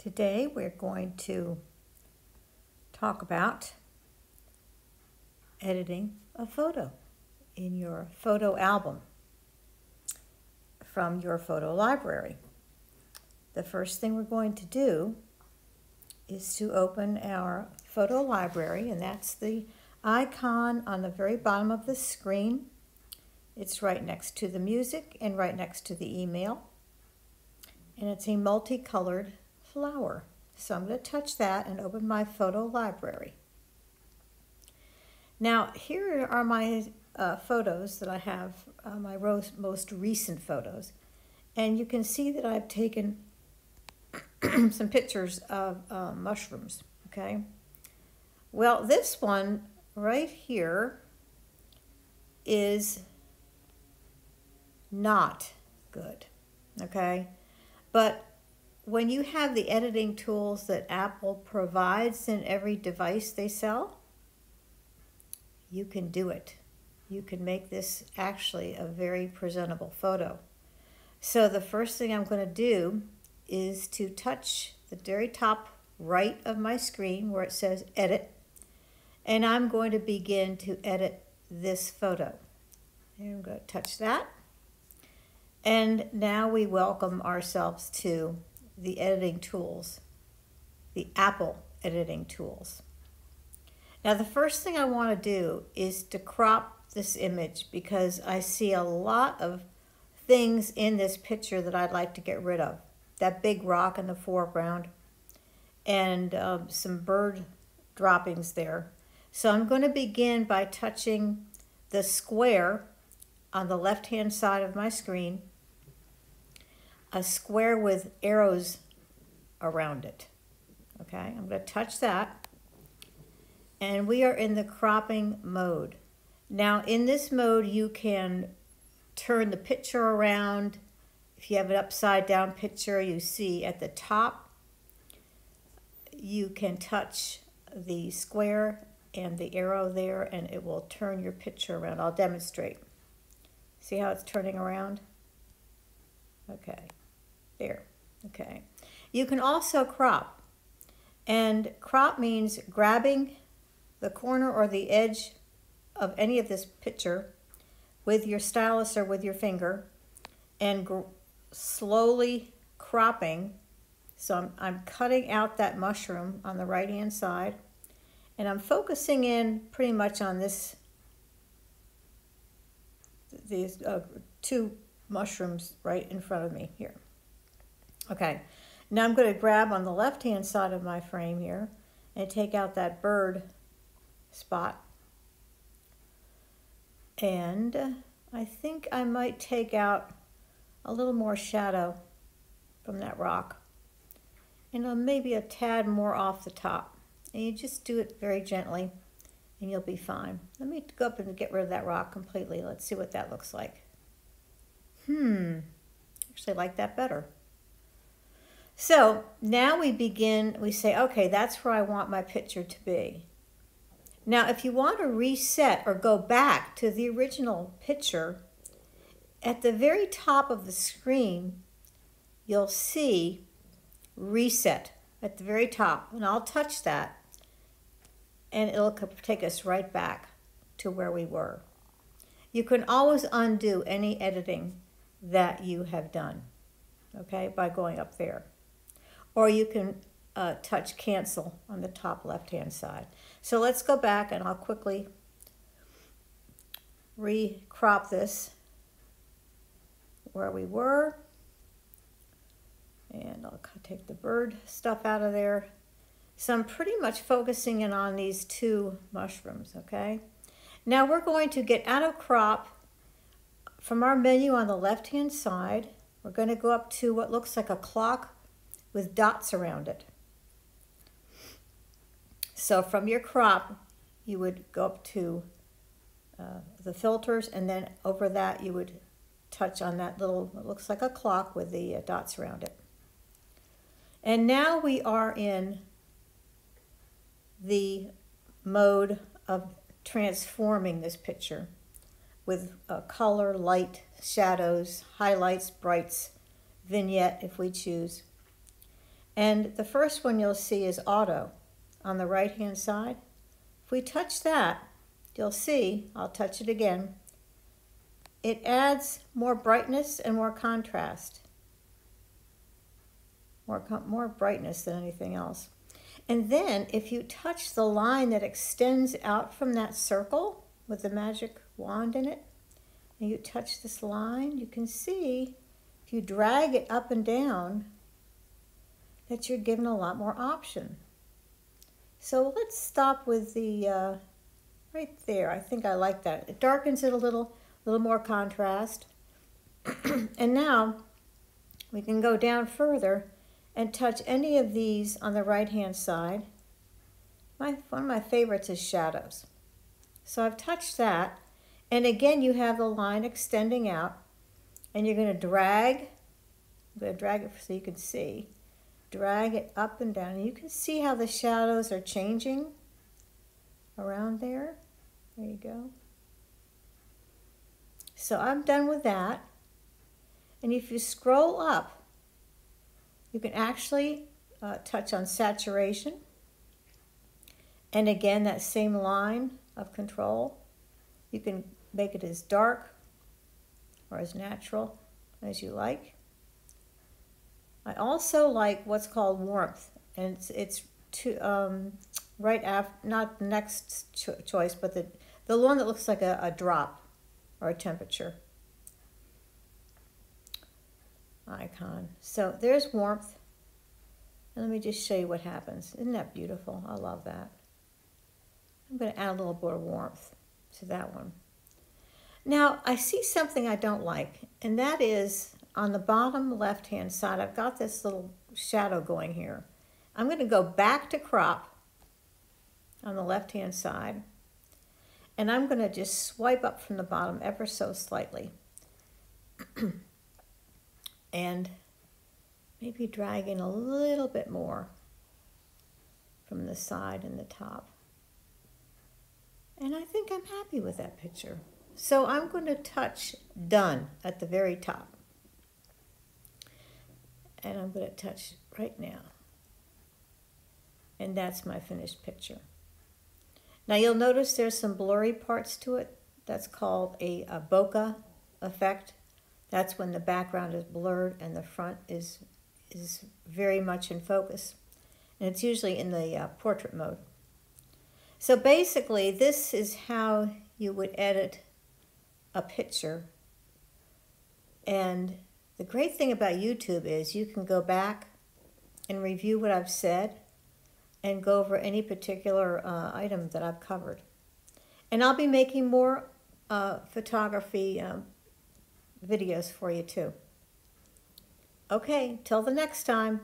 Today we're going to talk about editing a photo in your photo album from your photo library. The first thing we're going to do is to open our photo library, and that's the icon on the very bottom of the screen. It's right next to the music and right next to the email, and it's a multicolored flower. So I'm going to touch that and open my photo library. Now here are my photos that I have, my most recent photos, and you can see that I've taken some pictures of mushrooms, okay? Well, this one right here is not good, okay? But when you have the editing tools that Apple provides in every device they sell, you can do it. You can make this actually a very presentable photo. So the first thing I'm going to do is to touch the very top right of my screen where it says Edit, and I'm going to begin to edit this photo. And I'm going to touch that. And now we welcome ourselves to the editing tools, the Apple editing tools. Now the first thing I want to do is to crop this image because I see a lot of things in this picture that I'd like to get rid of. That big rock in the foreground and some bird droppings there. So I'm going to begin by touching the square on the left-hand side of my screen, a square with arrows around it. Okay, I'm going to touch that. And we are in the cropping mode. Now in this mode you can turn the picture around. If you have an upside down picture, you see at the top, you can touch the square and the arrow there and it will turn your picture around. I'll demonstrate. See how it's turning around? Okay. There, okay. You can also crop, and crop means grabbing the corner or the edge of any of this picture with your stylus or with your finger and slowly cropping. So I'm cutting out that mushroom on the right hand side, and I'm focusing in pretty much on these two mushrooms right in front of me here. Okay, now I'm going to grab on the left-hand side of my frame here and take out that bird spot. And I think I might take out a little more shadow from that rock. And maybe a tad more off the top. And you just do it very gently and you'll be fine. Let me go up and get rid of that rock completely. Let's see what that looks like. Actually I like that better. So now we say, okay, that's where I want my picture to be. Now, if you want to reset or go back to the original picture, at the very top of the screen, you'll see Reset at the very top. And I'll touch that, and it'll take us right back to where we were. You can always undo any editing that you have done, okay, by going up there. Or you can touch cancel on the top left-hand side. So let's go back and I'll quickly re-crop this where we were. And I'll take the bird stuff out of there. So I'm pretty much focusing in on these two mushrooms, okay? Now we're going to get out of crop from our menu on the left-hand side. We're going to go up to what looks like a clock with dots around it. So from your crop, you would go up to the filters, and then over that you would touch on that little, it looks like a clock with the dots around it. And now we are in the mode of transforming this picture with color, light, shadows, highlights, brights, vignette if we choose. And the first one you'll see is auto on the right hand side. If we touch that, you'll see, I'll touch it again, it adds more brightness and more contrast. More brightness than anything else. And then if you touch the line that extends out from that circle with the magic wand in it, and you touch this line, you can see if you drag it up and down that you're given a lot more option. So let's stop with the right there. I think I like that. It darkens it a little more contrast. And now we can go down further and touch any of these on the right hand side. One of my favorites is shadows. So I've touched that, and again you have the line extending out, and you're going to drag, I'm going to drag it so you can see, drag it up and down, and you can see how the shadows are changing around there. There you go. So I'm done with that, and if you scroll up, you can actually touch on saturation. And again, that same line of control. You can make it as dark or as natural as you like. I also like what's called warmth. And it's right after, not the next choice, but the one that looks like a drop or a temperature icon. So there's warmth. And let me just show you what happens. Isn't that beautiful? I love that. I'm going to add a little bit of warmth to that one. Now, I see something I don't like, and that is on the bottom left-hand side, I've got this little shadow going here. I'm going to go back to crop on the left-hand side, and I'm going to just swipe up from the bottom ever so slightly. And maybe drag in a little bit more from the side and the top. And I think I'm happy with that picture. So I'm going to touch done at the very top. And I'm going to touch right now. And that's my finished picture. Now you'll notice there's some blurry parts to it. That's called a bokeh effect. That's when the background is blurred and the front is very much in focus. And it's usually in the portrait mode. So basically, this is how you would edit a picture. And the great thing about YouTube is you can go back and review what I've said and go over any particular item that I've covered. And I'll be making more photography videos for you too. Okay, till the next time.